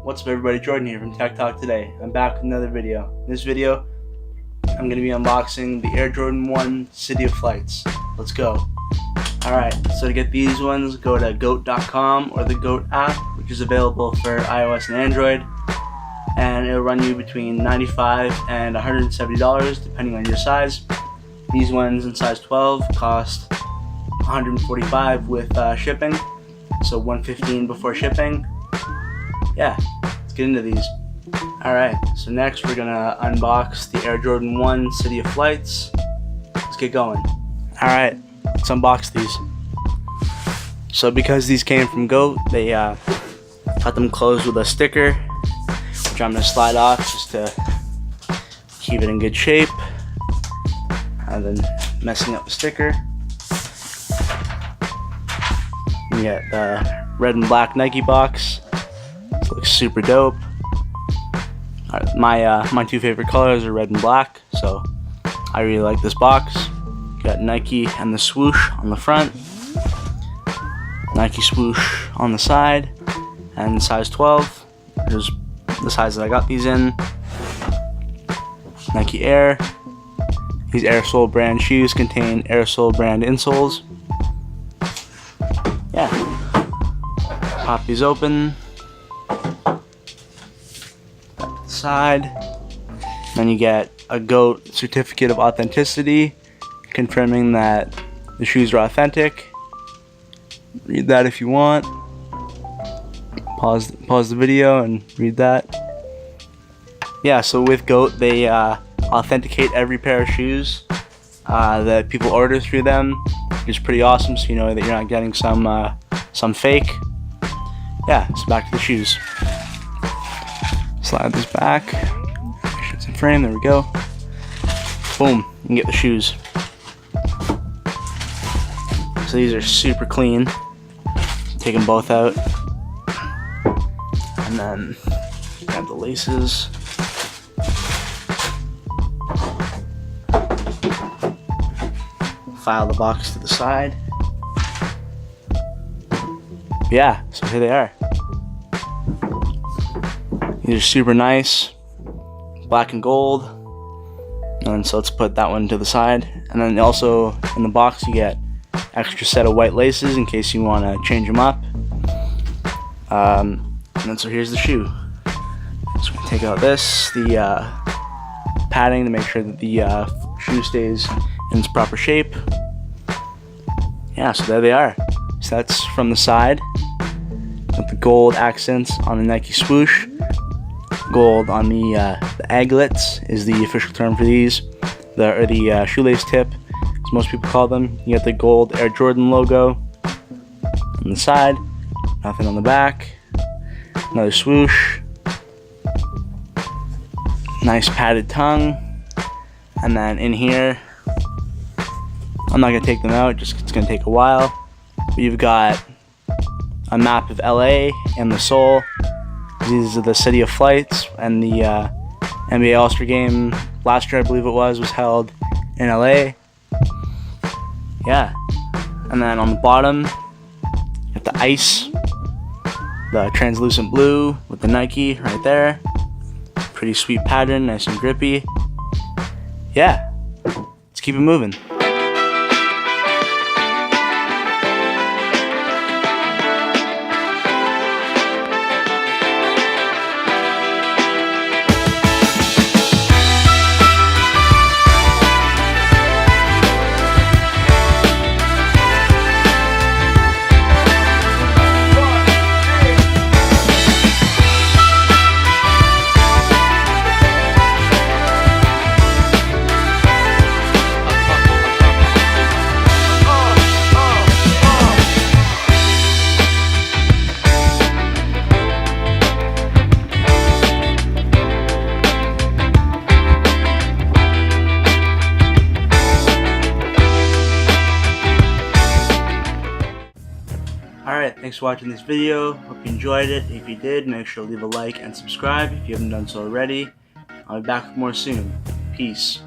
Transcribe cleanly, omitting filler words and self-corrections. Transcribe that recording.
What's up everybody, Jordan here from Tech Talk Today. I'm back with another video. In this video, I'm going to be unboxing the Air Jordan 1 City of Flights. Let's go. Alright, so to get these ones, go to goat.com or the Goat app, which is available for iOS and Android. And it'll run you between $95 and $170 depending on your size. These ones in size 12 cost $145 with shipping, so $115 before shipping. Yeah, let's get into these. Alright, so next we're gonna unbox the Air Jordan 1 City of Flights. Let's get going. Alright, let's unbox these. So because these came from Goat, they got them closed with a sticker, which I'm gonna slide off just to keep it in good shape, and then messing up the sticker. You get the red and black Nike box. It looks super dope. My two favorite colors are red and black, so I really like this box. Got Nike and the swoosh on the front, Nike swoosh on the side, and size 12. Here's the size that I got these in. Nike Air. These Airsoul brand shoes contain Airsoul brand insoles. Yeah. Pop these open. Side. Then you get a Goat certificate of authenticity confirming that the shoes are authentic. Read that if you want. Pause the video and read that. Yeah, so with Goat they authenticate every pair of shoes that people order through them, which is pretty awesome, so you know that you're not getting some fake. Yeah, so back to the shoes. Slide this back, make sure it's in frame, there we go. Boom, you can get the shoes. So these are super clean. Take them both out. And then grab the laces. File the box to the side. Yeah, so here they are. These are super nice, black and gold. And so let's put that one to the side. And then also in the box you get extra set of white laces in case you want to change them up. And then so here's the shoe. So we take out the padding to make sure that the shoe stays in its proper shape. Yeah, so there they are. So that's from the side with the gold accents on the Nike swoosh. Gold on the aglets is the official term for these, the shoelace tip, as most people call them. You get the gold Air Jordan logo on the side, nothing on the back. Another swoosh, nice padded tongue, and then in here, I'm not gonna take them out, just it's gonna take a while. But you've got a map of LA and the Seoul. These are the City of Flights, and the NBA All-Star game last year, I believe it was held in LA. Yeah, and then on the bottom, you have the ice, the translucent blue with the Nike right there. Pretty sweet pattern, nice and grippy. Yeah, let's keep it moving. Alright, thanks for watching this video. Hope you enjoyed it. If you did, make sure to leave a like and subscribe if you haven't done so already. I'll be back with more soon. Peace.